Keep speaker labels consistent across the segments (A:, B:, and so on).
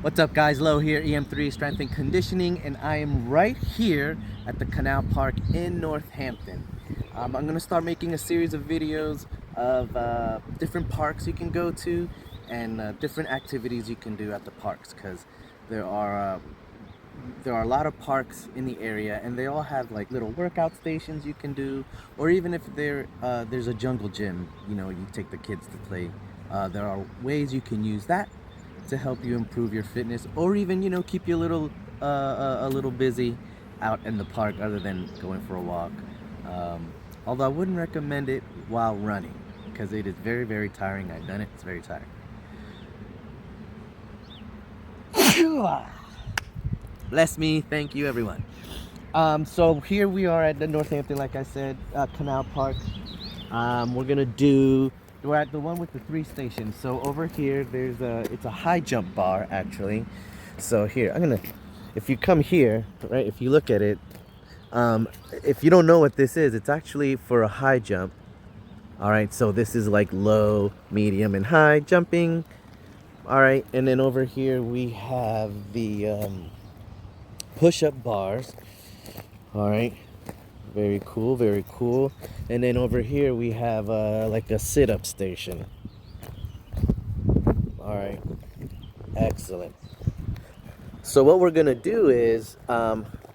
A: What's up guys, Lo here, EM3 Strength and Conditioning, and I am right here at the Canal Park in Northampton. I'm going to start making a series of videos of different parks you can go to and different activities you can do at the parks, because there are a lot of parks in the area and they all have like little workout stations you can do, or even if there's a jungle gym, you take the kids to play. There are ways you can use that to help you improve your fitness, or even keep you a little busy out in the park other than going for a walk. Although I wouldn't recommend it while running because it is very, very tiring. I've done it, it's very tiring. Bless me, thank you everyone. So here we are at the Northampton, like I said, Canal Park. We're at the one with the 3 stations. So over here, it's a high jump bar actually. So here, if you come here, right, if you look at it, if you don't know what this is, it's actually for a high jump. All right, so this is like low, medium, and high jumping. All right, and then over here we have the push-up bars. All right, very cool, very cool. And then over here we have like a sit-up station. All right, excellent. So what we're gonna do is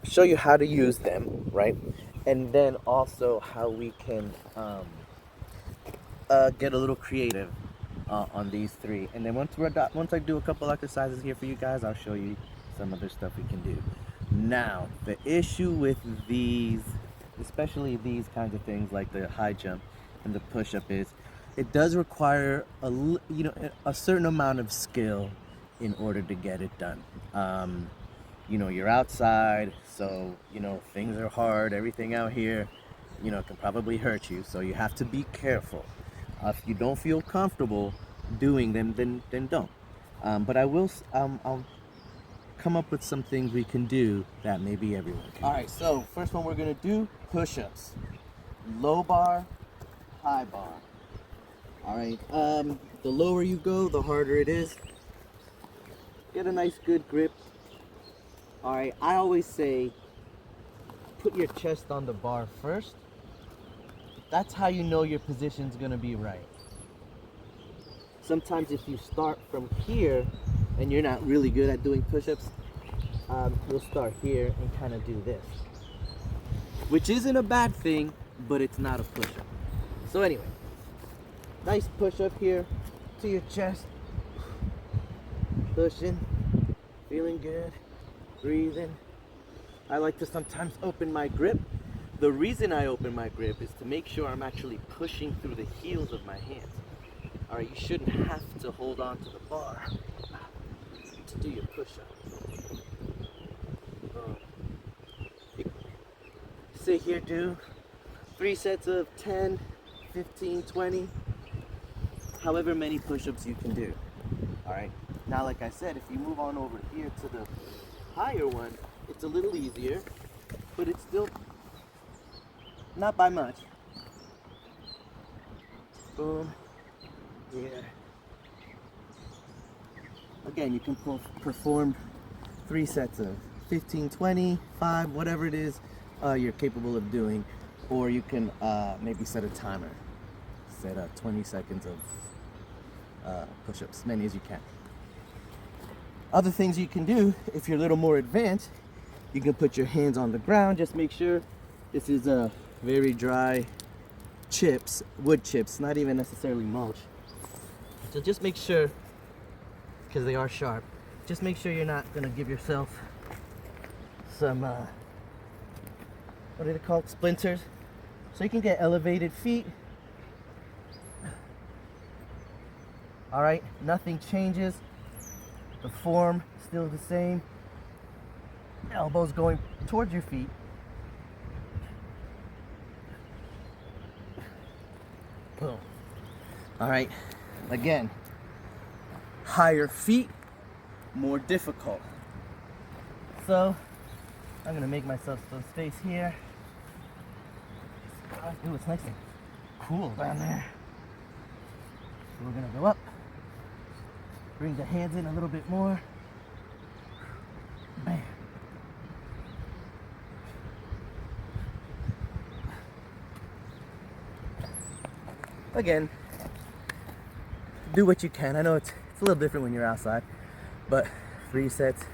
A: show you how to use them, right? And then also how we can get a little creative on these 3. And then once I do a couple exercises here for you guys, I'll show you some other stuff we can do. Now, the issue with these, especially these kinds of things like the high jump and the push-up, is it does require a certain amount of skill in order to get it done. You're outside, so things are hard. Everything out here can probably hurt you, so you have to be careful. If you don't feel comfortable doing them, then don't. But I'll come up with some things we can do that maybe everyone can. All right, so first one we're gonna do push-ups. Low bar, high bar. All right, the lower you go, the harder it is. Get a nice good grip. All right, I always say put your chest on the bar first. That's how you know your position's gonna be right. Sometimes if you start from here and you're not really good at doing push-ups, you'll start here and kind of do this, which isn't a bad thing, but it's not a push-up. So anyway, nice push-up here to your chest, pushing, feeling good, breathing. I like to sometimes open my grip. The reason I open my grip is to make sure I'm actually pushing through the heels of my hands. All right, you shouldn't have to hold on to the bar to do your push-up. Sit here, do 3 sets of 10, 15, 20, however many push-ups you can do. All right, now like I said, if you move on over here to the higher one, it's a little easier, but it's still not by much. Boom. Yeah. Again, you can perform 3 sets of 15, 20, 5, whatever it is you're capable of doing, or you can maybe set a timer. Set 20 seconds of push-ups, many as you can. Other things you can do, if you're a little more advanced, you can put your hands on the ground. Just make sure this is very dry chips, wood chips, not even necessarily mulch. So just make sure, because they are sharp, just make sure you're not going to give yourself some, what are they called, splinters. So you can get elevated feet. All right, nothing changes. The form still the same. Elbows going towards your feet. Boom. All right, again, higher feet, more difficult. So I'm gonna make myself some space here. Ooh, it's nice and cool down there. So we're gonna go up, bring the hands in a little bit more. again, do what you can. I know it's a little different when you're outside, but 3 sets,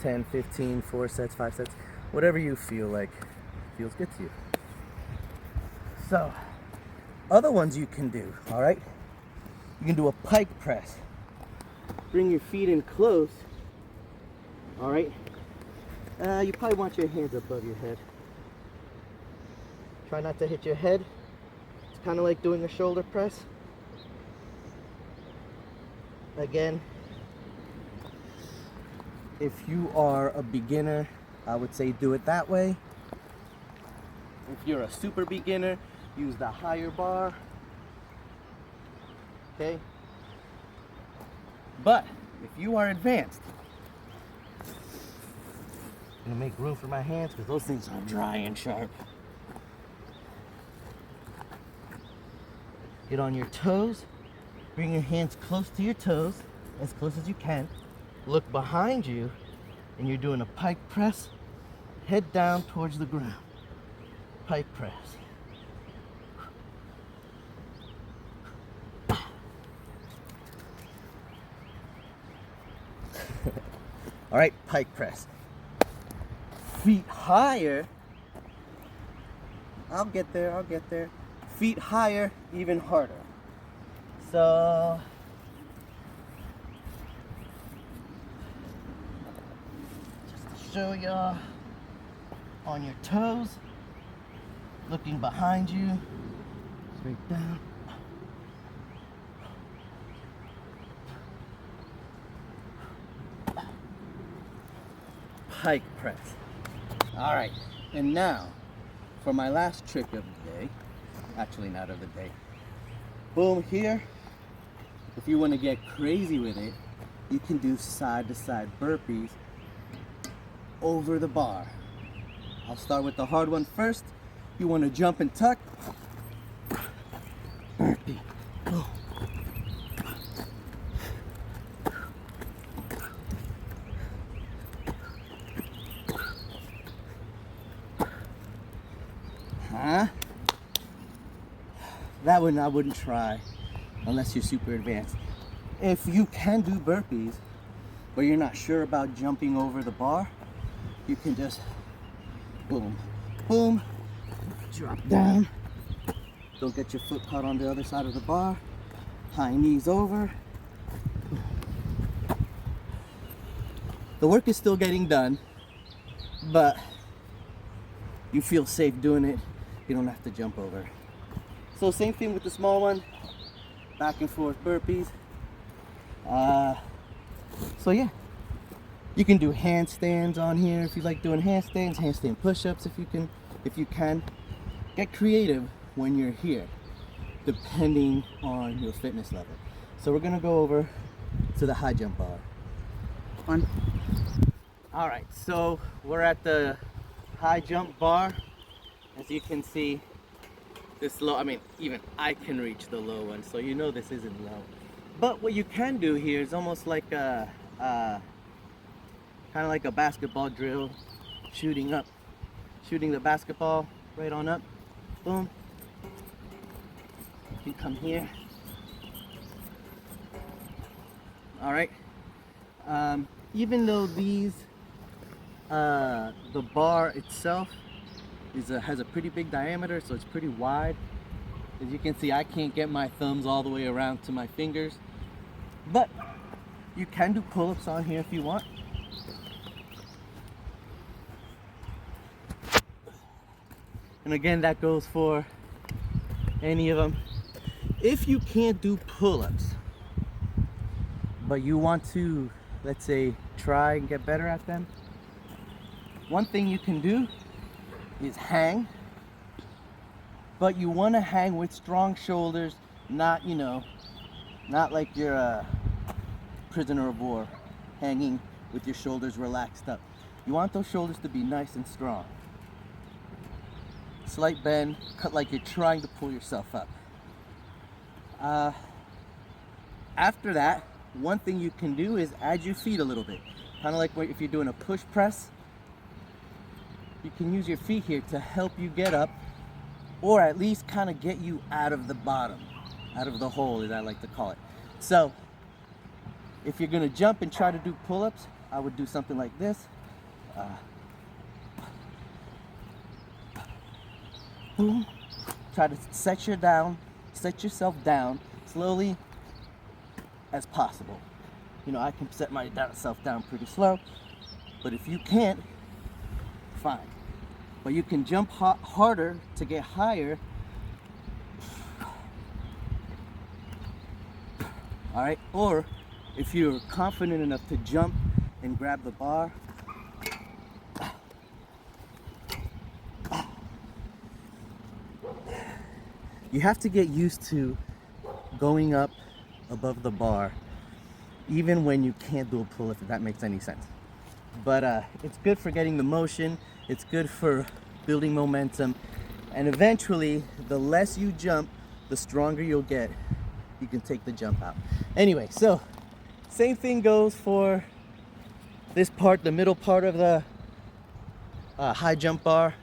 A: 10, 15, 4 sets, 5 sets, whatever you feel like feels good to you. So, other ones you can do, all right? You can do a pike press. Bring your feet in close, all right? You probably want your hands above your head. Try not to hit your head. It's kind of like doing a shoulder press. Again, if you are a beginner, I would say do it that way. If you're a super beginner, use the higher bar. Okay? But if you are advanced, I'm gonna make room for my hands because those things are dry and sharp. Get on your toes. Bring your hands close to your toes, as close as you can. Look behind you, and you're doing a pike press. Head down towards the ground. Pike press. All right, pike press. Feet higher. I'll get there. Feet higher, even harder. So, just to show y'all, on your toes, looking behind you, straight down. Pike press. All right, and now for my last trick of the day, actually not of the day. Boom, here. If you want to get crazy with it, you can do side to side burpees over the bar. I'll start with the hard one first. You want to jump and tuck. Burpee. Boom. Huh? That one I wouldn't try unless you're super advanced. If you can do burpees, but you're not sure about jumping over the bar, you can just boom, boom, drop down. Don't get your foot caught on the other side of the bar. High knees over. The work is still getting done, but you feel safe doing it. You don't have to jump over. So same thing with the small one, back and forth burpees. So yeah, you can do handstands on here if you like doing handstands, handstand push-ups if you can. Get creative when you're here, depending on your fitness level. So we're gonna go over to the high jump bar. One. All right, so we're at the high jump bar. As you can see, this low, I mean, even I can reach the low one, so you know this isn't low. But what you can do here is almost like a kind of like a basketball drill, shooting the basketball right on up. Boom. You can come here. All right. Even though these, the bar itself has a pretty big diameter, so it's pretty wide. As you can see, I can't get my thumbs all the way around to my fingers, but you can do pull-ups on here if you want. And again, that goes for any of them. If you can't do pull-ups, but you want to, let's say, try and get better at them, one thing you can do is hang, but you want to hang with strong shoulders, not, you know, not like you're a prisoner of war, hanging with your shoulders relaxed up. You want those shoulders to be nice and strong. Slight bend, cut like you're trying to pull yourself up. After that, one thing you can do is add your feet a little bit. Kind of like if you're doing a push press, you can use your feet here to help you get up, or at least kind of get you out of the bottom. out of the hole, as I like to call it. So if you're gonna jump and try to do pull-ups, I would do something like this. Boom. Try to set yourself down slowly as possible. You know, I can set myself down pretty slow, but if you can't, fine. But you can jump harder to get higher. All right, or if you're confident enough to jump and grab the bar, you have to get used to going up above the bar, even when you can't do a pull-up, if that makes any sense. But it's good for getting the motion, it's good for building momentum, and eventually, the less you jump, the stronger you'll get. You can take the jump out. Anyway, so same thing goes for this part, the middle part of the high jump bar.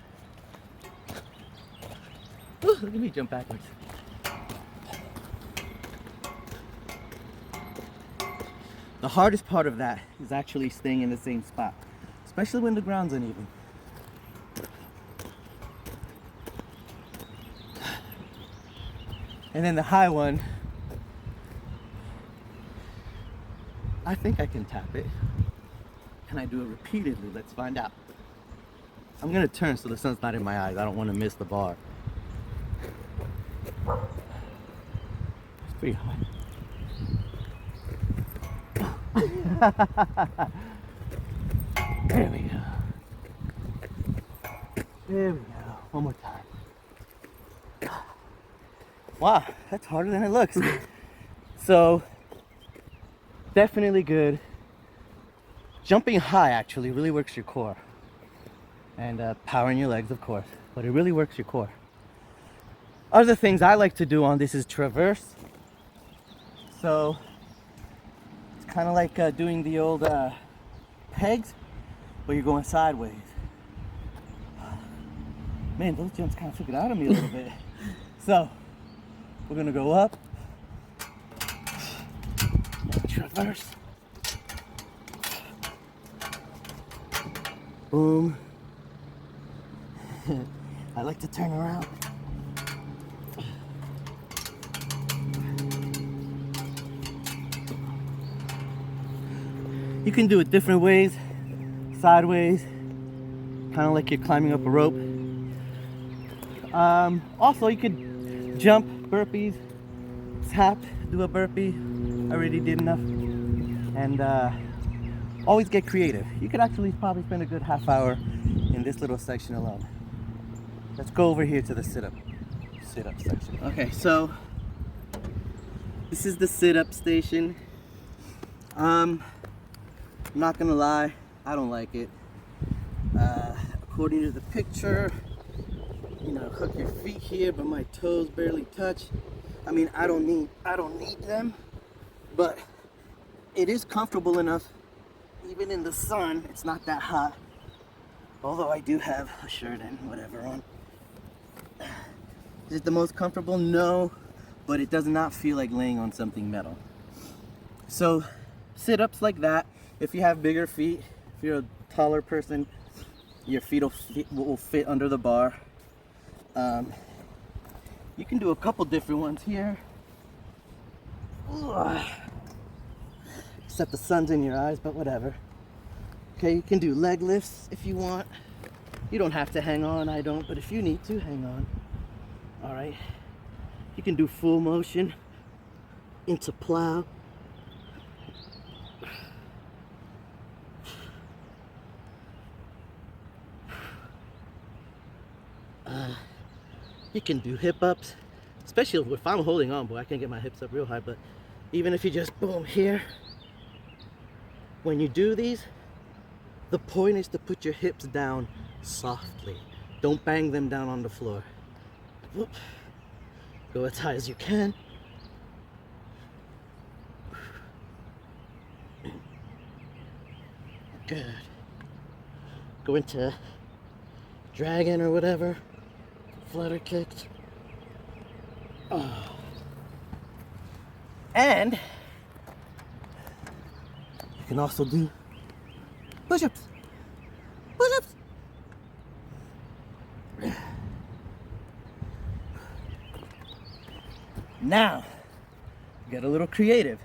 A: Ooh, look at me jump backwards. The hardest part of that is actually staying in the same spot, especially when the ground's uneven. And then the high one, I think I can tap it. Can I do it repeatedly? Let's find out. I'm gonna turn so the sun's not in my eyes. I don't want to miss the bar. It's pretty high. There we go. There we go. One more time. Wow, that's harder than it looks. So, definitely good. Jumping high actually really works your core. And powering your legs, of course. But it really works your core. Other things I like to do on this is traverse. So, it's kind of like doing the old pegs, but you're going sideways. Man, those jumps kind of took it out of me a little bit. So, we're gonna go up, traverse, boom. I like to turn around. You can do it different ways, sideways, kind of like you're climbing up a rope. Also, you could jump, burpees, tap, do a burpee. I already did enough. And always get creative. You could actually probably spend a good half hour in this little section alone. Let's go over here to the sit-up section. Okay, so this is the sit-up station. I'm not gonna lie, I don't like it. According to the picture, you know, hook your feet here, but my toes barely touch. I mean, I don't need them, but it is comfortable enough. Even in the sun, it's not that hot. Although I do have a shirt and whatever on. Is it the most comfortable? No, but it does not feel like laying on something metal. So, sit-ups like that. If you have bigger feet, if you're a taller person, your feet will fit under the bar. You can do a couple different ones here. Except the sun's in your eyes, but whatever. Okay, you can do leg lifts if you want. You don't have to hang on, I don't, but if you need to, hang on. All right. You can do full motion into plow. You can do hip ups, especially if I'm holding on, boy, I can't get my hips up real high, but even if you just boom here, when you do these, the point is to put your hips down softly. Don't bang them down on the floor. Whoop. Go as high as you can. Good. Go into dragon or whatever. Flutter kicks. Oh. And you can also do push-ups. Push-ups. Now, get a little creative.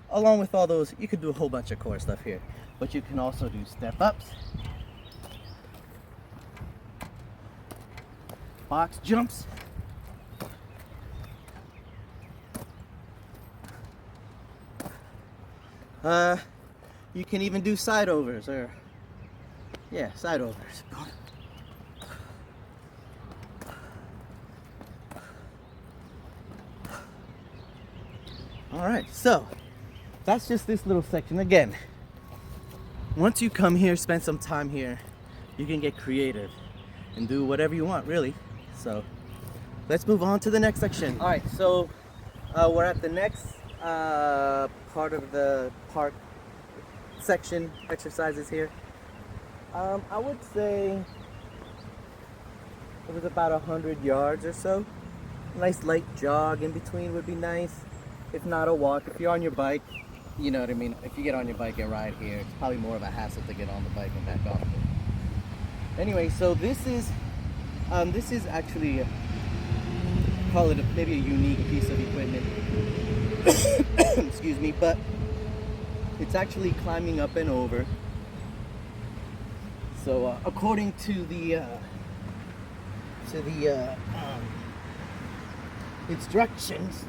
A: Along with all those, you could do a whole bunch of core stuff here, but you can also do step-ups, box jumps, you can even do side overs, or yeah, side overs. All right, so that's just this little section. Again, once you come here, spend some time here, you can get creative and do whatever you want, really. So let's move on to the next section. All right, so we're at the next part of the park section, exercises here. I would say it was about 100 yards or so. Nice light jog in between would be nice. If not, a walk. If you're on your bike, you know what I mean. If you get on your bike and ride here, it's probably more of a hassle to get on the bike and back off it. Anyway, so this is actually, call it maybe a unique piece of equipment. Excuse me, but it's actually climbing up and over. So according to the instructions,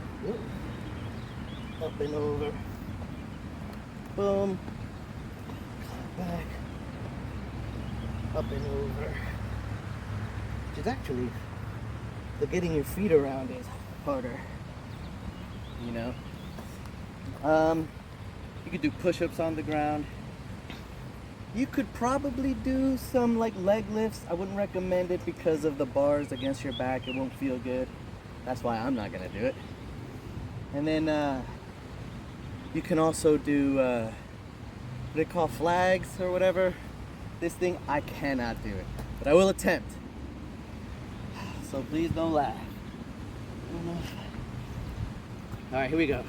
A: up and over, boom, climb back, up and over, which is actually, the getting your feet around is harder, you know. You could do push-ups on the ground. You could probably do some like leg lifts. I wouldn't recommend it because of the bars against your back. It won't feel good. That's why I'm not gonna do it. And then you can also do what they call flags or whatever. This thing, I cannot do it, but I will attempt. So please don't laugh. All right, here we go.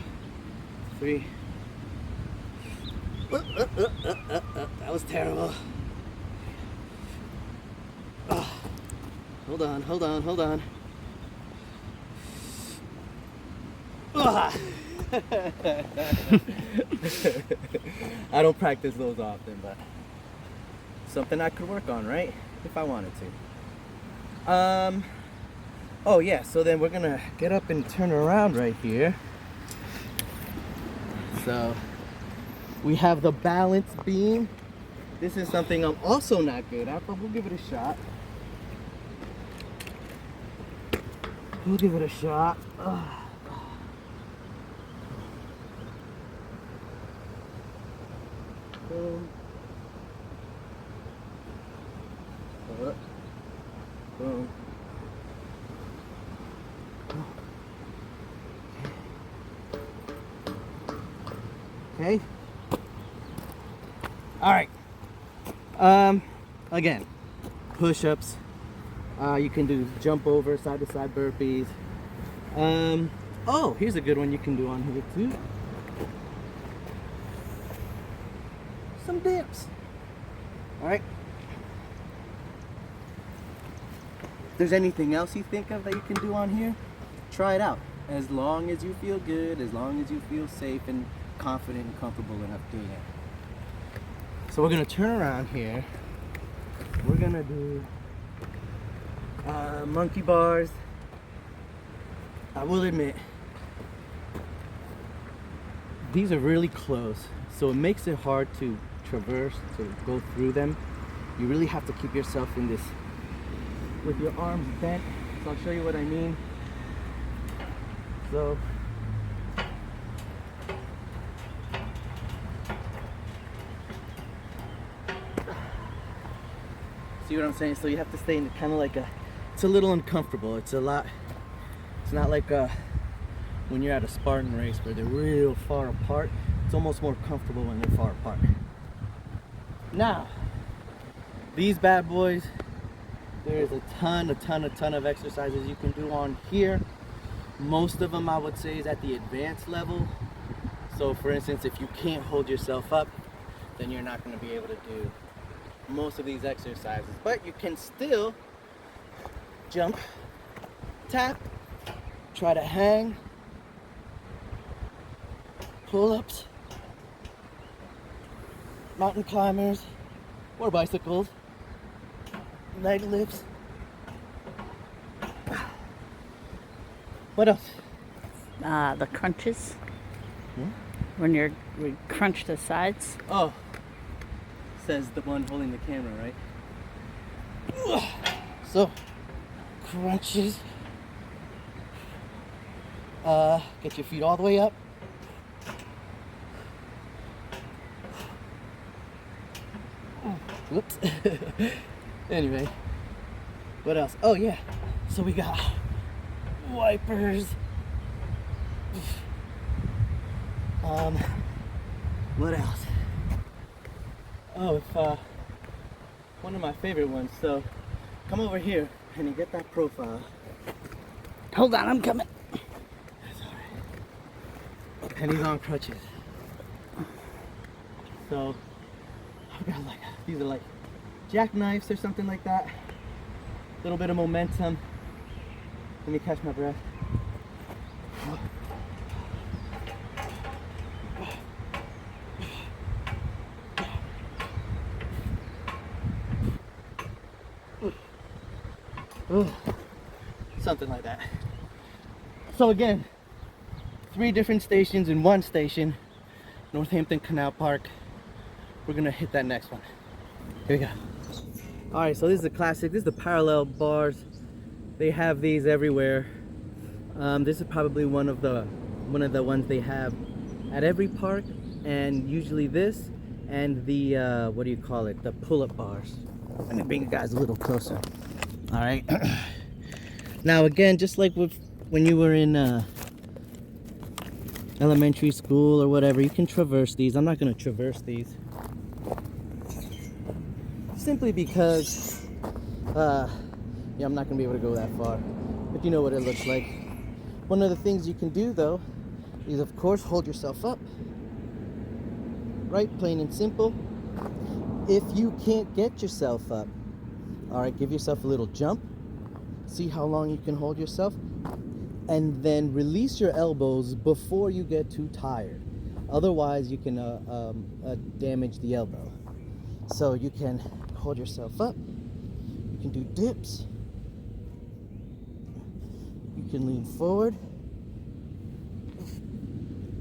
A: 3. That was terrible. Hold on. I don't practice those often, but something I could work on, right? If I wanted to. Oh yeah, so then we're gonna get up and turn around right here. So we have the balance beam. This is something I'm also not good at, but we'll give it a shot. Boom. Boom. Okay. All right. Again, push-ups. You can do jump over, side-to-side burpees. Oh, here's a good one you can do on here too. Some dips. All right. If there's anything else you think of that you can do on here, try it out. As long as you feel good, as long as you feel safe and confident and comfortable enough doing it. So we're gonna turn around here. We're gonna do monkey bars. I will admit, these are really close, so it makes it hard to traverse, to go through them. You really have to keep yourself in this with your arms bent. So I'll show you what I mean. So see what I'm saying? So you have to stay in kind of like it's a little uncomfortable. It's not like when you're at a Spartan race where they're real far apart. It's almost more comfortable when they're far apart. Now, these bad boys, there's a ton of exercises you can do on here. Most of them I would say is at the advanced level. So for instance, if you can't hold yourself up, then you're not going to be able to do most of these exercises. But you can still jump, tap, try to hang, pull-ups, mountain climbers, or bicycles, leg lifts. What else?
B: The crunches. When we crunch the sides.
A: Oh, says the one holding the camera, right? So, crunches. Get your feet all the way up. Whoops. Anyway, what else? Oh yeah, so we got wipers. What else? Oh, one of my favorite ones. So, come over here and you get that profile.
B: Hold on, I'm coming.
A: That's alright. And he's on crutches. So, I've got like, these are like jackknives or something like that. A little bit of momentum. Let me catch my breath. Something like that. So again, 3 different stations in one station, Northampton Canal Park. We're gonna hit that next one. Here we go. All right, so this is a classic. This is the parallel bars. They have these everywhere. This is probably one of the ones they have at every park, and usually this and the what do you call it? The pull-up bars. Let me bring you guys a little closer. All right. Now again, just like when you were in elementary school or whatever, you can traverse these. I'm not going to traverse these simply because yeah, I'm not going to be able to go that far, but you know what it looks like. One of the things you can do though is of course hold yourself up, right? Plain and simple. If you can't get yourself up, all right, give yourself a little jump. See how long you can hold yourself, and then release your elbows before you get too tired. Otherwise, you can damage the elbow. So you can hold yourself up. You can do dips. You can lean forward.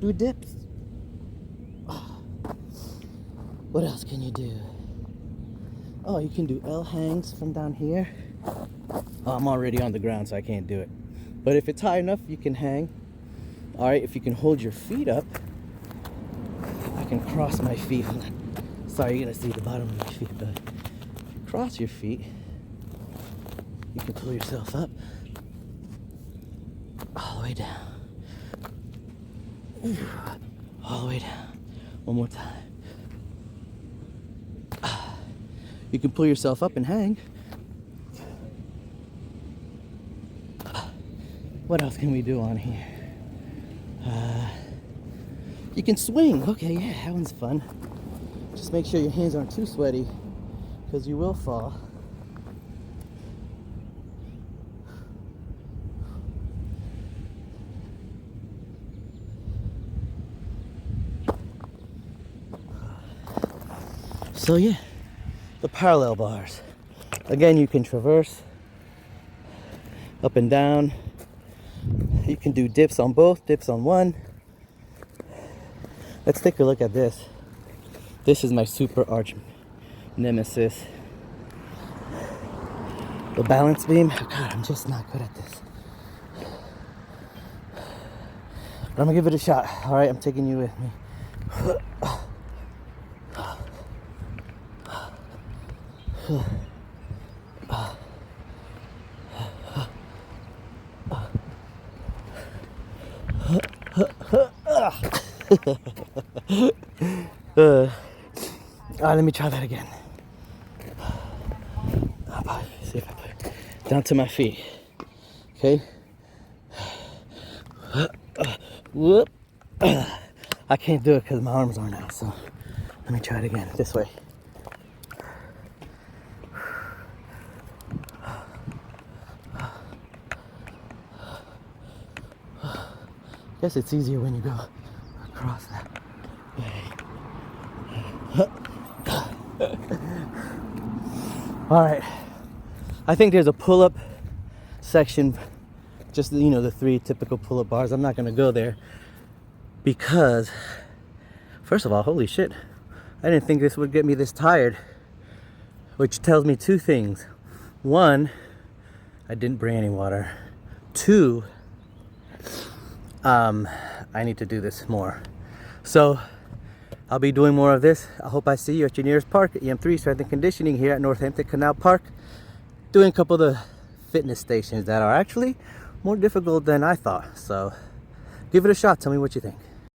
A: Do dips. What else can you do? Oh, you can do L hangs from down here. Oh, I'm already on the ground, so I can't do it. But if it's high enough, you can hang. All right, if you can hold your feet up, I can cross my feet. Sorry, you're gonna see the bottom of my feet, but cross your feet. You can pull yourself up all the way down. All the way down. One more time. You can pull yourself up and hang. What else can we do on here? You can swing. Okay, yeah, that one's fun. Just make sure your hands aren't too sweaty, because you will fall. So yeah, the parallel bars. Again, you can traverse up and down. You can do dips on both, dips on one. Let's take a look at this. This is my super arch nemesis. The balance beam. Oh God, I'm just not good at this. But I'm gonna give it a shot. All right, I'm taking you with me. Let me try that again. See if I put it down to my feet. Okay. Whoop. I can't do it because my arms aren't out, so let me try it again. This way. Guess it's easier when you go across that way. All right. I think there's a pull-up section, just the 3 typical pull-up bars. I'm not gonna go there because, first of all, holy shit, I didn't think this would get me this tired, which tells me 2 things. 1, I didn't bring any water. 2, I need to do this more. So I'll be doing more of this. I hope I see you at your nearest park at EM3 Strength and Conditioning here at Northampton Canal Park, doing a couple of the fitness stations that are actually more difficult than I thought. So give it a shot. Tell me what you think.